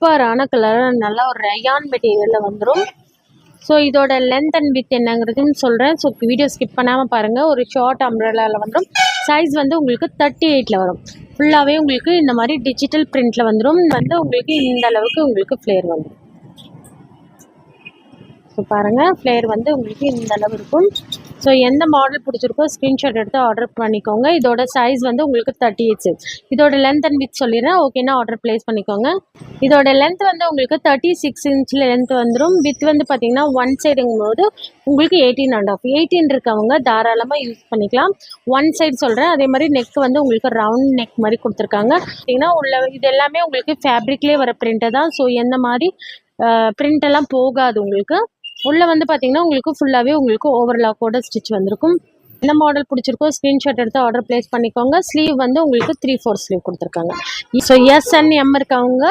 சூப்பரான கலர், நல்லா ஒரு ரயான் மெட்டீரியலில் வந்துடும். ஸோ இதோட லென்த் அண்ட் வித் என்னங்கிறதுன்னு சொல்கிறேன். ஸோ வீடியோ ஸ்கிப் பண்ணாமல் பாருங்கள். ஒரு ஷார்ட் அம்ப்ரெல்லாவில் வந்துடும். சைஸ் வந்து உங்களுக்கு 38 வரும். ஃபுல்லாகவே உங்களுக்கு இந்த மாதிரி டிஜிட்டல் பிரிண்டில் வந்துடும். உங்களுக்கு இந்த அளவுக்கு உங்களுக்கு ஃப்ளேர் வந்துடும். ஸோ பாருங்கள், ஃப்ளேர் வந்து உங்களுக்கு இந்த அளவு இருக்கும். ஸோ எந்த மாடல் பிடிச்சிருக்கோ ஸ்க்ரீன்ஷாட் எடுத்து ஆர்டர் பண்ணிக்கோங்க. இதோட சைஸ் வந்து உங்களுக்கு 38 சைஸ். இதோட லென்த் அண்ட் வித் சொல்லிடுறேன். ஓகேன்னா ஆர்டர் ப்ளேஸ் பண்ணிக்கோங்க. இதோட லென்த் வந்து உங்களுக்கு 36 இன்ச்சில் லென்த் வந்துடும். வித் வந்து பார்த்தீங்கன்னா ஒன் சைடுங்கும் போது உங்களுக்கு 18.5. 18 இருக்கவங்க தாராளமாக யூஸ் பண்ணிக்கலாம். ஒன் சைடு சொல்கிறேன். அதே மாதிரி நெக் வந்து உங்களுக்கு ரவுண்ட் நெக் மாதிரி கொடுத்துருக்காங்க. பார்த்தீங்கன்னா உள்ள இது எல்லாமே உங்களுக்கு ஃபேப்ரிக்லேயே வர பிரிண்ட்டு தான். ஸோ எந்த மாதிரி பிரிண்ட் எல்லாம் போகாது. உங்களுக்கு உள்ளே வந்து பார்த்தீங்கன்னா உங்களுக்கு ஃபுல்லாகவே உங்களுக்கு ஓவர்லாக்கோட ஸ்டிச் வந்திருக்கும். என்ன மாடல் பிடிச்சிருக்கோ ஸ்க்ரீன்ஷாட் எடுத்து ஆர்டர் ப்ளேஸ் பண்ணிக்கோங்க. ஸ்லீவ் வந்து உங்களுக்கு 3/4 ஸ்லீவ் கொடுத்துருக்காங்க. ஸோ எஸ் அண்ட் எம் இருக்கவங்க